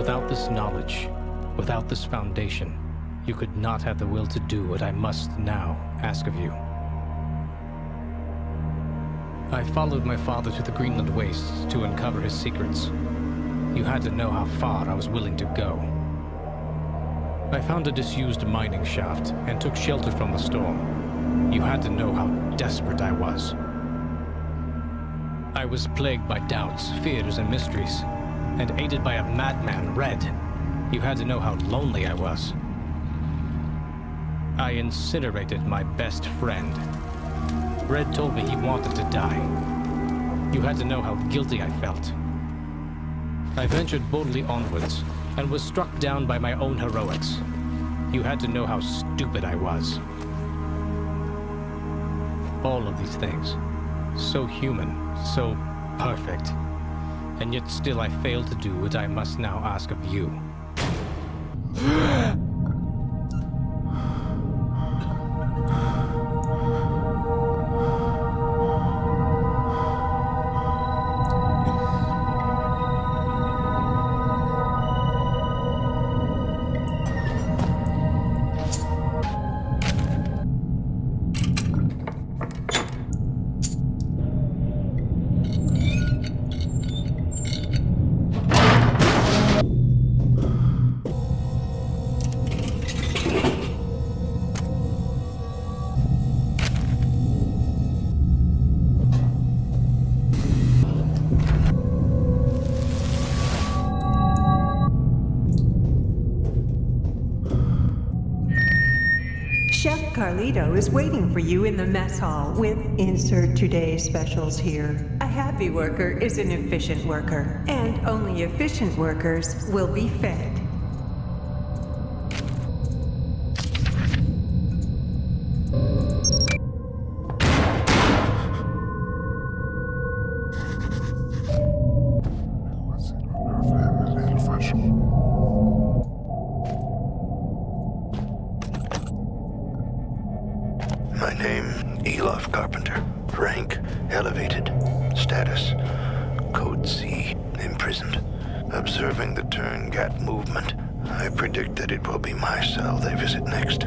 Without this knowledge, without this foundation, you could not have the will to do what I must now ask of you. I followed my father to the Greenland wastes to uncover his secrets. You had to know how far I was willing to go. I found a disused mining shaft and took shelter from the storm. You had to know how desperate I was. I was plagued by doubts, fears, and mysteries, and aided by a madman, Red. You had to know how lonely I was. I incinerated my best friend. Red told me he wanted to die. You had to know how guilty I felt. I ventured boldly onwards, and was struck down by my own heroics. You had to know how stupid I was. All of these things, so human, so perfect, and yet still I failed to do what I must now ask of you. Chef Carlito is waiting for you in the mess hall with insert today's specials here. A happy worker is an efficient worker, and only efficient workers will be fed. My name, Elof Carpenter. Rank, elevated. Status, Code C, imprisoned. Observing the Turngat movement, I predict that it will be my cell they visit next.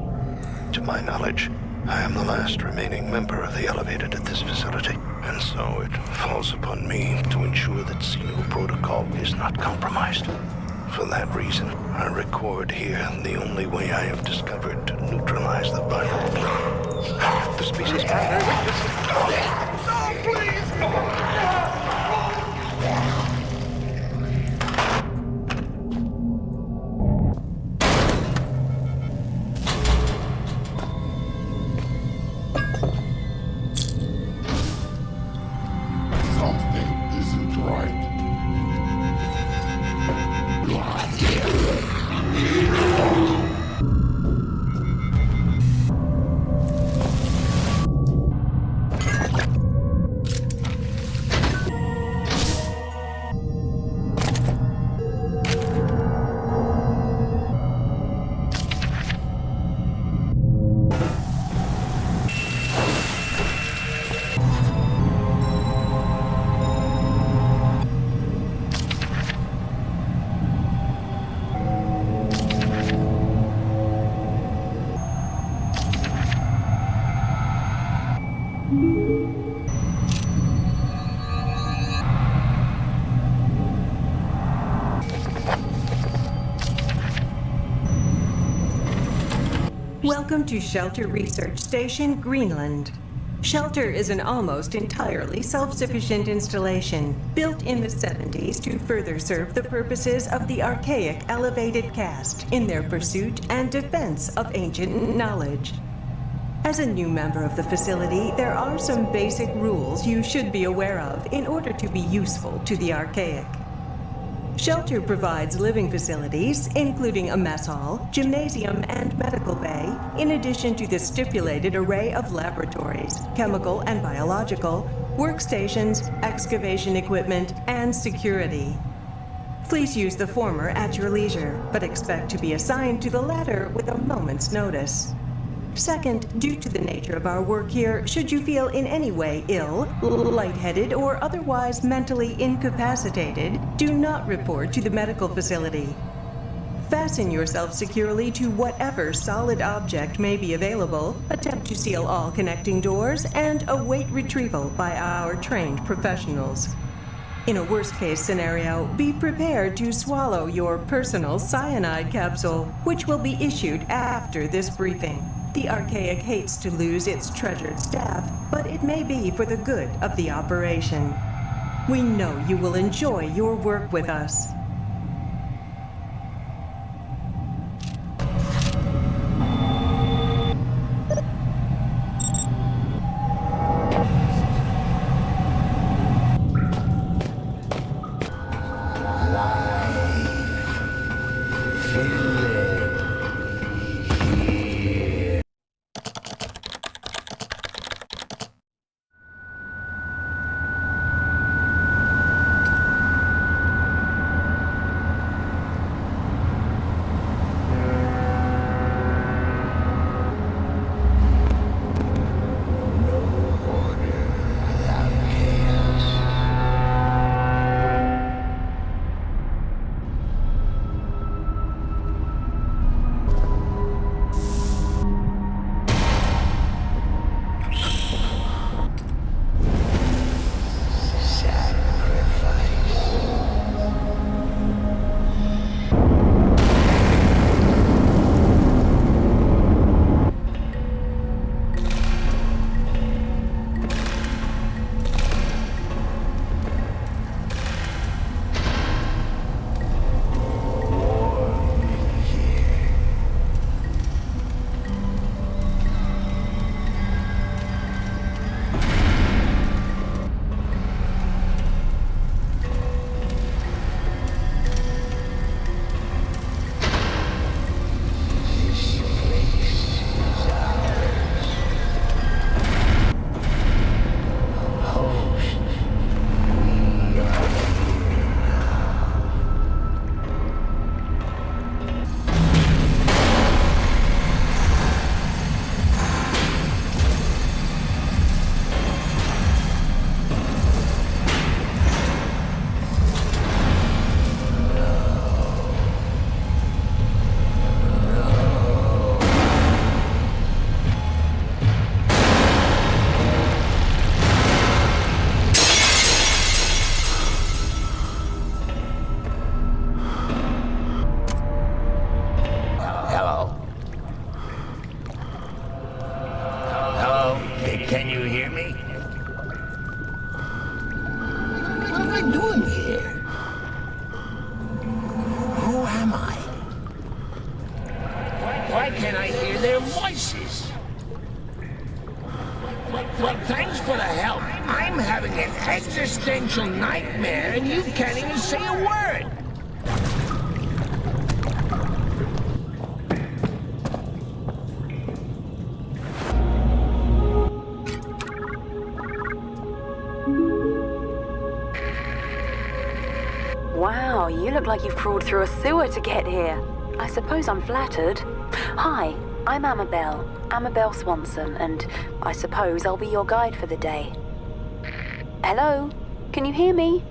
To my knowledge, I am the last remaining member of the Elevated at this facility, and so it falls upon me to ensure that Xenu protocol is not compromised. For that reason, I record here the only way I have discovered to neutralize the viral threat. The species primary weakness. No, please! Something isn't right. Welcome to Shelter Research Station, Greenland. Shelter is an almost entirely self-sufficient installation, built in the 70s to further serve the purposes of the archaic elevated caste in their pursuit and defense of ancient knowledge. As a new member of the facility, there are some basic rules you should be aware of in order to be useful to the archaic. Shelter provides living facilities, including a mess hall, gymnasium, and medical bay, in addition to the stipulated array of laboratories, chemical and biological, workstations, excavation equipment, and security. Please use the former at your leisure, but expect to be assigned to the latter with a moment's notice. Second, due to the nature of our work here, should you feel in any way ill, lightheaded, or otherwise mentally incapacitated, do not report to the medical facility. Fasten yourself securely to whatever solid object may be available, attempt to seal all connecting doors, and await retrieval by our trained professionals. In a worst-case scenario, be prepared to swallow your personal cyanide capsule, which will be issued after this briefing. The Archaic hates to lose its treasured staff, but it may be for the good of the operation. We know you will enjoy your work with us. Can you hear me? What am I doing here? Who am I? Why can't I hear their voices? Well, thanks for the help. I'm having an existential nightmare and you can't even say a word. Wow, you look like you've crawled through a sewer to get here. I suppose I'm flattered. Hi, I'm Amabel Swanson, and I suppose I'll be your guide for the day. Hello? Can you hear me?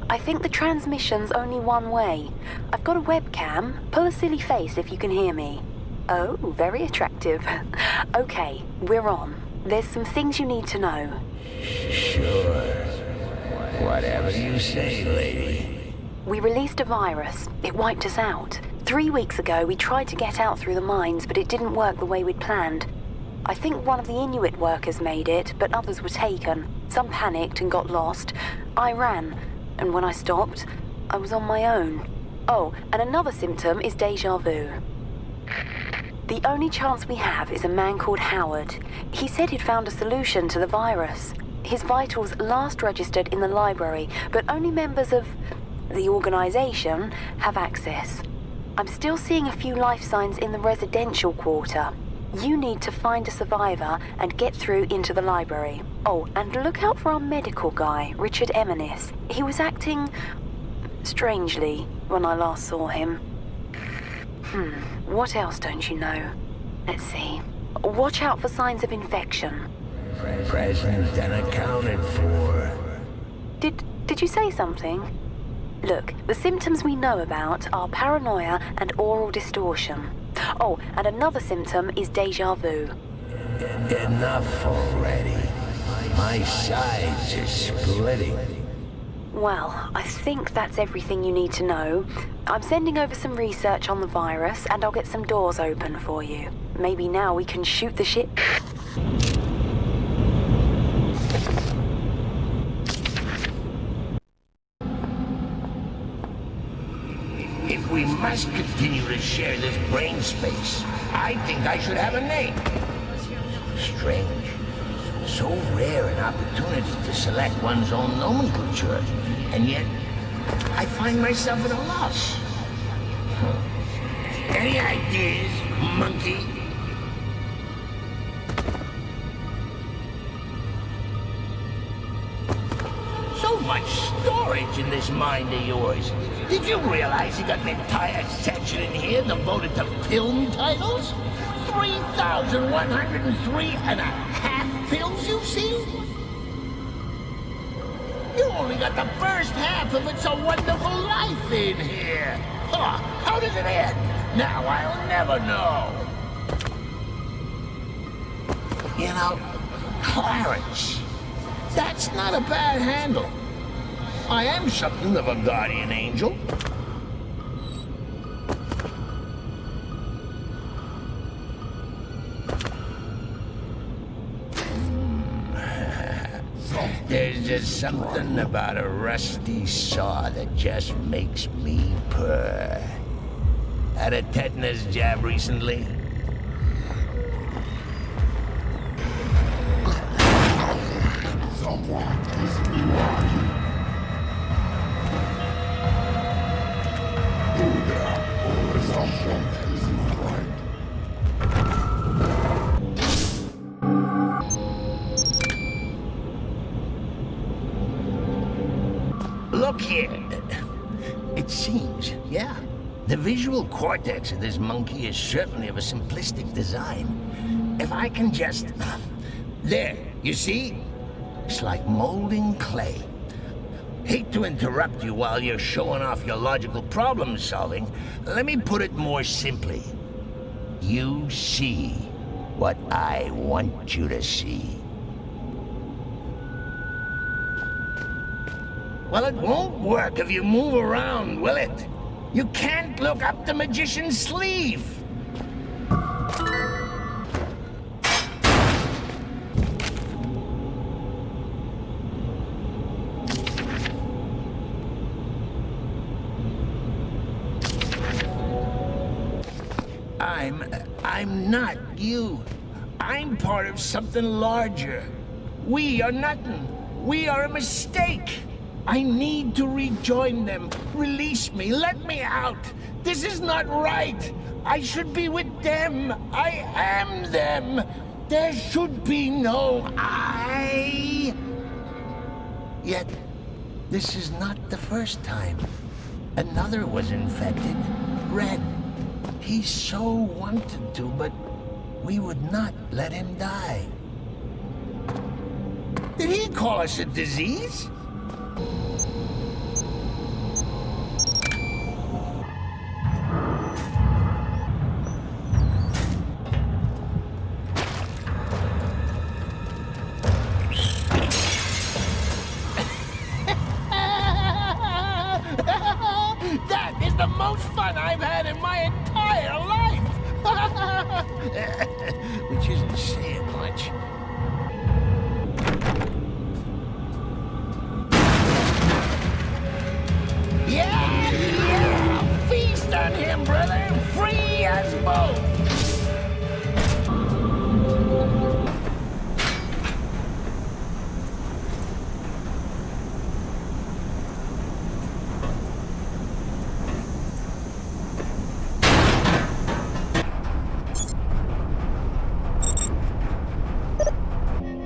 I think the transmission's only one way. I've got a webcam. Pull a silly face if you can hear me. Oh, very attractive. Okay, we're on. There's some things you need to know. Sure. Whatever you say, lady. We released a virus. It wiped us out. 3 weeks ago, we tried to get out through the mines, but it didn't work the way we'd planned. I think one of the Inuit workers made it, but others were taken. Some panicked and got lost. I ran, and when I stopped, I was on my own. Oh, and another symptom is déjà vu. The only chance we have is a man called Howard. He said he'd found a solution to the virus. His vitals last registered in the library, but only members of the organization have access. I'm still seeing a few life signs in the residential quarter. You need to find a survivor and get through into the library. Oh, and look out for our medical guy, Richard Eminis. He was acting strangely when I last saw him. What else don't you know? Let's see. Watch out for signs of infection. Present and accounted for. Did you say something? Look, the symptoms we know about are paranoia and oral distortion. Oh, and another symptom is déjà vu. Enough already. My sides are splitting. Well, I think that's everything you need to know. I'm sending over some research on the virus, and I'll get some doors open for you. Maybe now we can shoot the shit. If we must continue to share this brain space, I think I should have a name. Strange. So rare an opportunity to select one's own nomenclature, and yet I find myself at a loss. Any ideas, monkey? So much storage in this mind of yours. Did you realize you got an entire section in here devoted to film titles? 3,103 and a half films you've seen? You only got the first half of It's a Wonderful Life in here. Huh, how does it end? Now I'll never know. You know, Clarence, that's not a bad handle. I am something of a guardian angel. There's just something about a rusty saw that just makes me purr. Had a tetanus jab recently? Someone is lying. Oh yeah, someone is right. Look here. It seems, yeah. The visual cortex of this monkey is certainly of a simplistic design. If I can just... There, you see? It's like molding clay. Hate to interrupt you while you're showing off your logical problem solving. Let me put it more simply. You see what I want you to see. Well, it won't work if you move around, will it? You can't look up the magician's sleeve. I'm not you. I'm part of something larger. We are nothing. We are a mistake. I need to rejoin them. Release me. Let me out. This is not right. I should be with them. I am them. There should be no I. Yet, this is not the first time. Another was infected. Red. He so wanted to, but we would not let him die. Did he call us a disease? That is the most fun I've had in my entire life! Which isn't saying much. Yeah! Feast on him, brother! Free us both!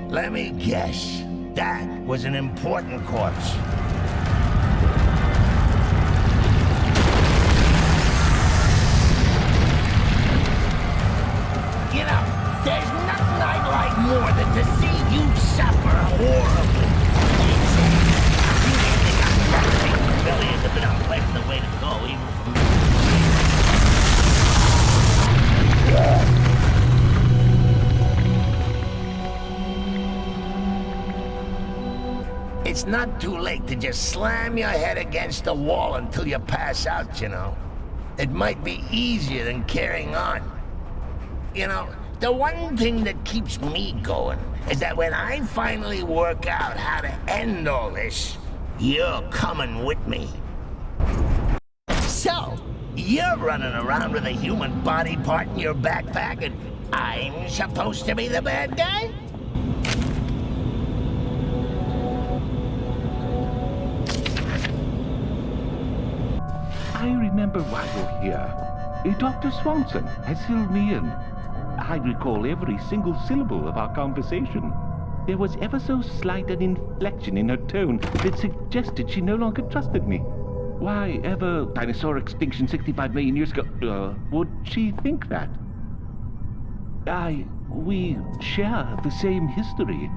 Let me guess. That was an important corpse. You know, There's nothing I'd like more than to see you suffer horribly. Billions have been unpleasant the way to go, even for me. It's not too late to just slam your head against the wall until you pass out, you know. It might be easier than carrying on. You know, the one thing that keeps me going is that when I finally work out how to end all this, you're coming with me. So, you're running around with a human body part in your backpack and I'm supposed to be the bad guy? I remember why you're here. Dr. Swanson has filled me in. I recall every single syllable of our conversation. There was ever so slight an inflection in her tone that suggested she no longer trusted me. Why ever dinosaur extinction 65 million years ago, would she think that? We share the same history.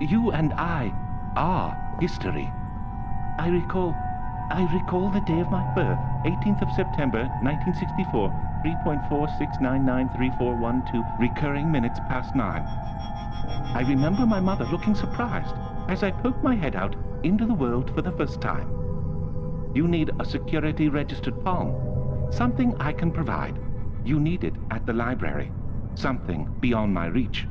You and I are history. I recall the day of my birth, 18th of September, 1964, 3.46993412, recurring minutes past 9. I remember my mother looking surprised as I poked my head out into the world for the first time. You need a security-registered palm. Something I can provide. You need it at the library. Something beyond my reach.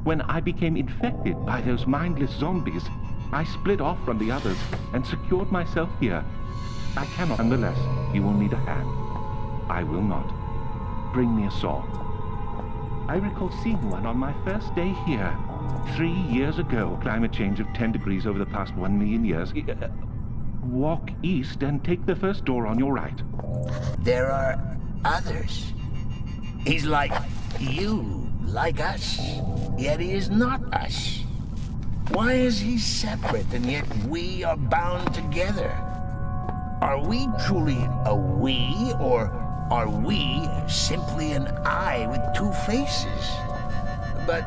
When I became infected by those mindless zombies, I split off from the others and secured myself here. I cannot. Nonetheless, you will need a hand. I will not. Bring me a saw. I recall seeing one on my first day here, 3 years ago. Climate change of 10 degrees over the past 1 million years. Walk east and take the first door on your right. There are others. He's like you, like us, yet he is not us. Why is he separate and yet we are bound together? Are we truly a we, or are we simply an I with two faces? But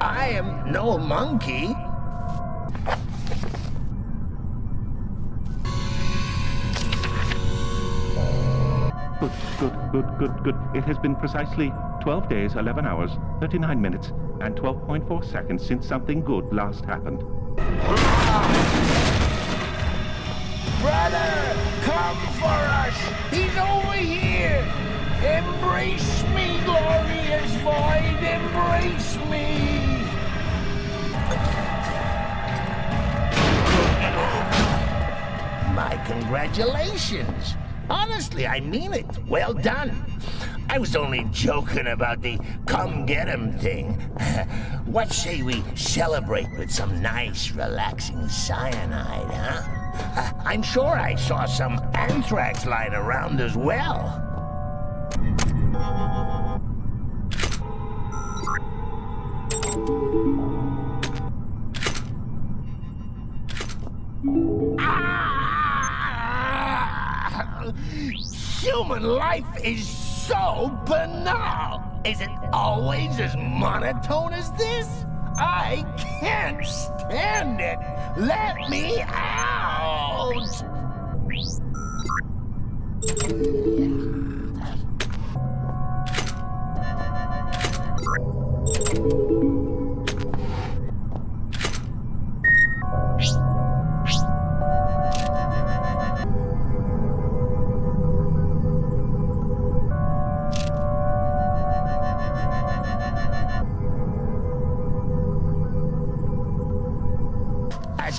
I am no monkey. Good. It has been precisely 12 days, 11 hours, 39 minutes, and 12.4 seconds since something good last happened. Brother, come for us! He's over here! Embrace me, glorious void! Embrace me! My congratulations! Honestly, I mean it. Well done. I was only joking about the come get 'em thing. What say we celebrate with some nice, relaxing cyanide, huh? I'm sure I saw some anthrax lying around as well. Human life is so banal. Is it always as monotone as this? I can't stand it. Let me out.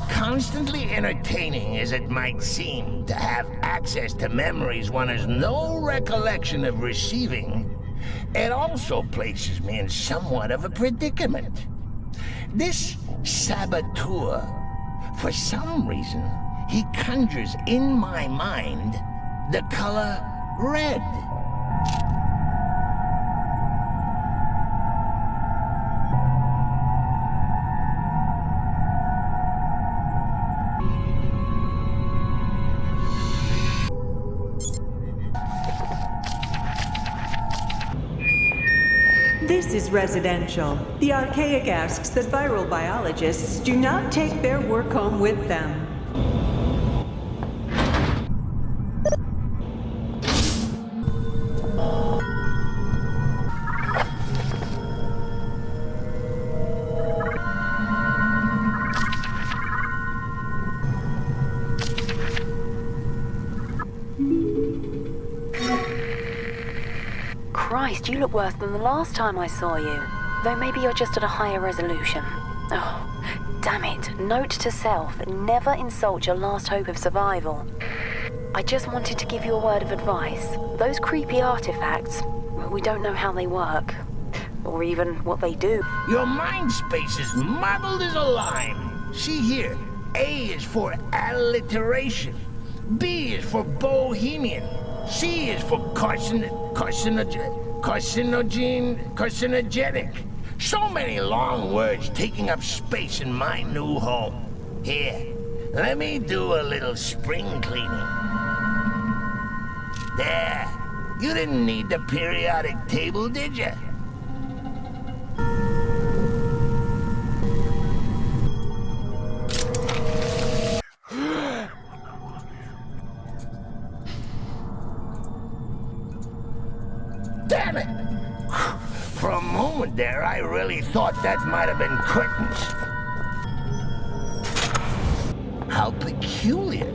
Constantly entertaining as it might seem to have access to memories one has no recollection of receiving, it also places me in somewhat of a predicament. This saboteur, for some reason, he conjures in my mind the color red. This is residential. The archaic asks that viral biologists do not take their work home with them. Christ, you look worse than the last time I saw you. Though maybe you're just at a higher resolution. Oh, damn it. Note to self, never insult your last hope of survival. I just wanted to give you a word of advice. Those creepy artifacts, we don't know how they work. Or even what they do. Your mind space is muddled as a lime. See here, A is for alliteration. B is for bohemian. C is for carcinogenic. So many long words taking up space in my new home. Here, let me do a little spring cleaning. There. You didn't need the periodic table, did you? Damn it! For a moment there, I really thought that might have been curtains. How peculiar.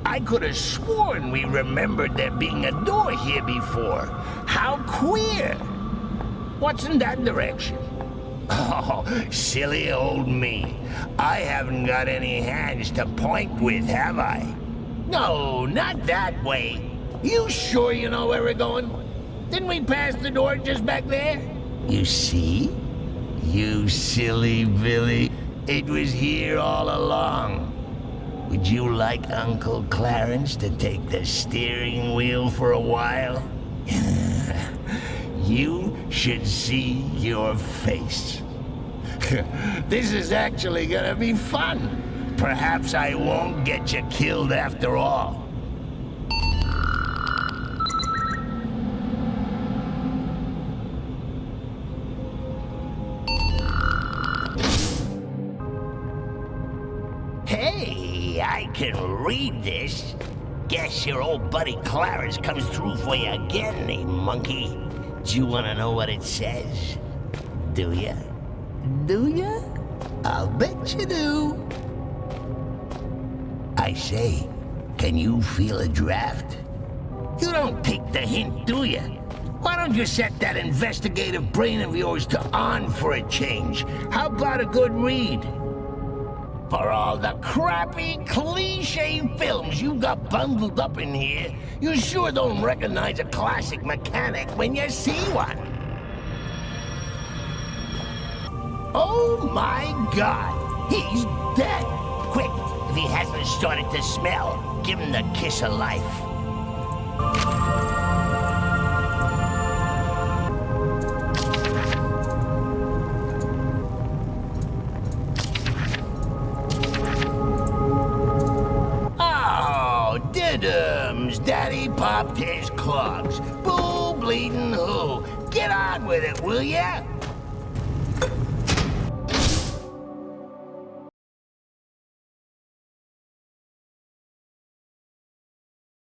I could have sworn we remembered there being a door here before. How queer. What's in that direction? Oh, silly old me. I haven't got any hands to point with, have I? No, not that way. You sure you know where we're going? Didn't we pass the door just back there? You see? You silly Billy. It was here all along. Would you like Uncle Clarence to take the steering wheel for a while? You should see your face. This is actually gonna be fun. Perhaps I won't get you killed after all. Hey, I can read this. Guess your old buddy Clarence comes through for you again, eh, monkey? Do you want to know what it says? Do ya? Do ya? I'll bet you do. I say, can you feel a draft? You don't take the hint, do ya? Why don't you set that investigative brain of yours to on for a change? How about a good read? For all the crappy, cliche films you got bundled up in here, you sure don't recognize a classic mechanic when you see one. Oh my God, he's dead. Quick, if he hasn't started to smell, give him the kiss of life. Daddy popped his clogs. Boo bleeding who? Get on with it, will ya?